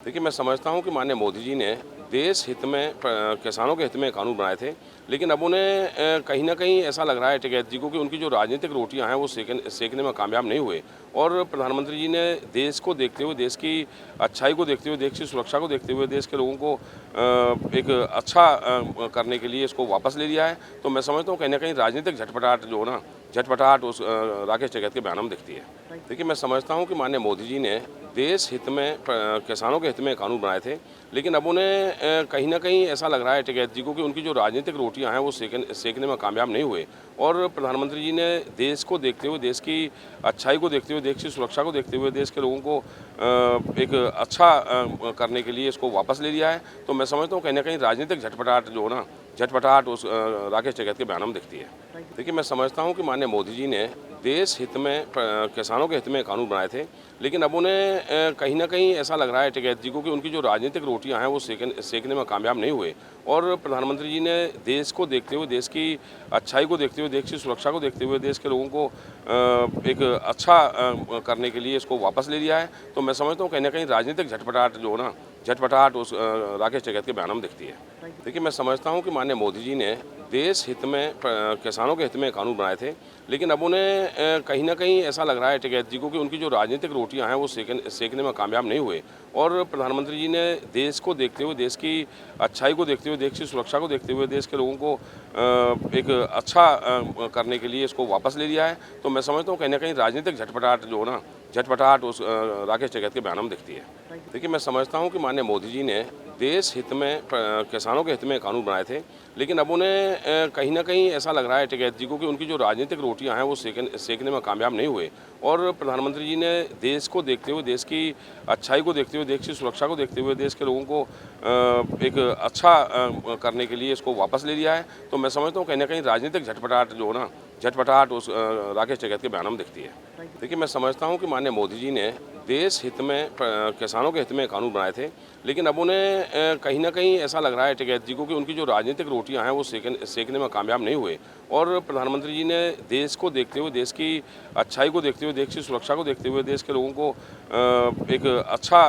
देखिए, मैं समझता हूँ कि माननीय मोदी जी ने देश हित में किसानों के हित में कानून बनाए थे, लेकिन अब उन्हें कहीं न कहीं ऐसा लग रहा है टिकैत जी को कि उनकी जो राजनीतिक रोटियाँ हैं, वो सेकने में कामयाब नहीं हुए और प्रधानमंत्री जी ने देश को देखते हुए, देश की अच्छाई को देखते हुए, देश की सुरक्षा को देखते हुए, देश के लोगों को एक अच्छा करने के लिए इसको वापस ले लिया है। तो मैं समझता हूँ कहीं न कहीं राजनीतिक झटपटाहट जो है ना, झटपटाहट उस राकेश टिकैत के बयानों में दिखती है। देखिए, मैं समझता हूँ कि माननीय मोदी जी ने देश हित में किसानों के हित में कानून बनाए थे, लेकिन अब उन्हें कहीं न कहीं ऐसा लग रहा है टिकैत जी को कि उनकी जो राजनीतिक रोटियाँ हैं, वो सेकने में कामयाब नहीं हुए और प्रधानमंत्री जी ने देश को देखते हुए, देश की अच्छाई को देखते हुए, देश की सुरक्षा को देखते हुए, देश के लोगों को एक अच्छा करने के लिए इसको वापस ले लिया है। तो मैं समझता हूँ कहीं न कहीं राजनीतिक झटपटाहट जो है ना, झटपटाहट उस राकेश टिकैत के बयानों में दिखती है। देखिए, मैं समझता हूँ कि माननीय मोदी जी ने देश हित में किसानों के हित में कानून बनाए थे, लेकिन अब उन्हें कहीं न कहीं ऐसा लग रहा है टिकैत जी को कि उनकी जो राजनीतिक रोटियाँ हैं, वो सेकने में कामयाब नहीं हुए और प्रधानमंत्री जी ने देश को देखते हुए, देश की अच्छाई को देखते हुए, देश की सुरक्षा को देखते हुए, देश के लोगों को एक अच्छा करने के लिए इसको वापस ले लिया है। तो मैं समझता हूँ कहीं न कहीं राजनीतिक झटपटाहट जो है ना, झटपटाहट उस राकेश टिकैत के बयानों में दिखती है। देखिए, मैं समझता हूँ कि माननीय मोदी जी ने देश हित में किसानों के हित में कानून बनाए थे, लेकिन अब उन्हें कहीं न कहीं ऐसा लग रहा है टिकैत जी को कि उनकी जो राजनीतिक रोटियाँ हैं, वो सेकने में कामयाब नहीं हुए और प्रधानमंत्री जी ने देश को देखते हुए, देश की अच्छाई को देखते हुए, देश की सुरक्षा को देखते हुए, देश के लोगों को एक अच्छा करने के लिए इसको वापस ले लिया है। तो मैं समझता हूँ कहीं न कहीं राजनीतिक झटपटाहट जो है ना, झटपटाहट उस राकेश टिकैत के बयानों में दिखती है। देखिए, मैं समझता हूँ कि माननीय मोदी जी ने देश हित में किसानों के हित में कानून बनाए थे, लेकिन अब उन्हें कहीं न कहीं ऐसा लग रहा है टिकैत जी को कि उनकी जो राजनीतिक रोटियाँ हैं, वो सेकने में कामयाब नहीं हुए और प्रधानमंत्री जी ने देश को देखते हुए, देश की अच्छाई को देखते हुए, देश की सुरक्षा को देखते हुए, देश के लोगों को एक अच्छा करने के लिए इसको वापस ले लिया है। तो मैं समझता हूँ कहीं न कहीं राजनीतिक झटपटाहट जो है ना, झटपटाहट उस राकेश टिकैत के बयानों में दिखती है। देखिए, मैं समझता हूँ कि माननीय मोदी जी ने देश हित में किसानों के हित में कानून बनाए थे, लेकिन अब उन्हें कहीं न कहीं ऐसा लग रहा है टिकैत जी को कि उनकी जो राजनीतिक रोटियाँ हैं, वो सेकने में कामयाब नहीं हुए और प्रधानमंत्री जी ने देश को देखते हुए, देश की अच्छाई को देखते हुए, देश की सुरक्षा को देखते हुए, देश के लोगों को एक अच्छा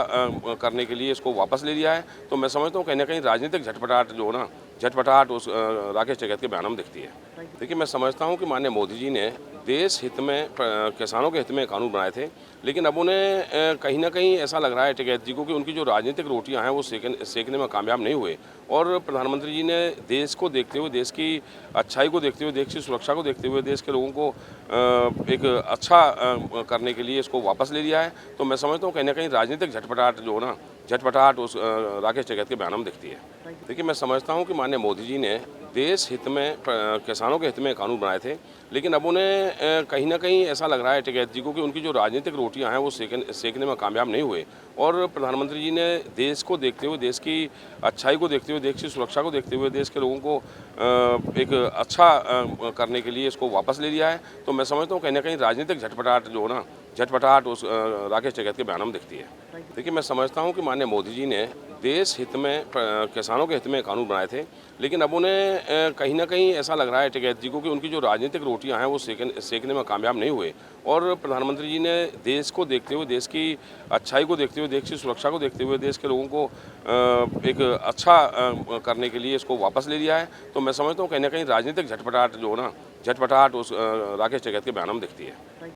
करने के लिए इसको वापस ले लिया है। तो मैं समझता हूँ कहीं न कहीं राजनीतिक झटपटाहट जो है ना, झटपटाहट उस राकेश टिकैत के बयानों में दिखती है। देखिए, मैं समझता हूँ कि माननीय मोदी जी ने देश हित में किसानों के हित में कानून बनाए थे, लेकिन अब उन्हें कहीं न कहीं ऐसा लग रहा है टिकैत जी को कि उनकी जो राजनीतिक रोटियाँ हैं, वो सेकने में कामयाब नहीं हुए और प्रधानमंत्री जी ने देश को देखते हुए, देश की अच्छाई को देखते हुए, देश की सुरक्षा को देखते हुए, देश के लोगों को एक अच्छा करने के लिए इसको वापस ले लिया है। तो मैं समझता हूँ कहीं न कहीं राजनीतिक झटपटाहट जो है ना, झटपटाहट उस राकेश टिकैत के बयानों में दिखती है। देखिए, मैं समझता हूँ कि माननीय मोदी जी ने देश हित में किसानों के हित में कानून बनाए थे, लेकिन अब उन्हें कहीं न कहीं ऐसा लग रहा है टिकैत जी को कि उनकी जो राजनीतिक रोटियाँ हैं, वो सेकने में कामयाब नहीं हुए और प्रधानमंत्री जी ने देश को देखते हुए, देश की अच्छाई को देखते हुए, देश की सुरक्षा को देखते हुए, देश के लोगों को एक अच्छा करने के लिए इसको वापस ले लिया है। तो मैं समझता हूँ कहीं न कहीं राजनीतिक झटपटाहट जो है ना, झटपटाहट उस राकेश टिकैत के बयानों में दिखती है। देखिए, मैं समझता हूँ कि माननीय मोदी जी ने देश हित में किसानों के हित में कानून बनाए थे, लेकिन अब उन्हें कहीं न कहीं ऐसा लग रहा है टिकैत जी को कि उनकी जो राजनीतिक रोटियाँ हैं, वो सेकने में कामयाब नहीं हुए और प्रधानमंत्री जी ने देश को देखते हुए, देश की अच्छाई को देखते हुए, देश की सुरक्षा को देखते हुए, देश के लोगों को एक अच्छा करने के लिए इसको वापस ले लिया है। तो मैं समझता हूँ कहीं न कहीं राजनीतिक झटपटाहट जो है ना, झटपटाहट उस राकेश टिकैत के बयानों में दिखती है।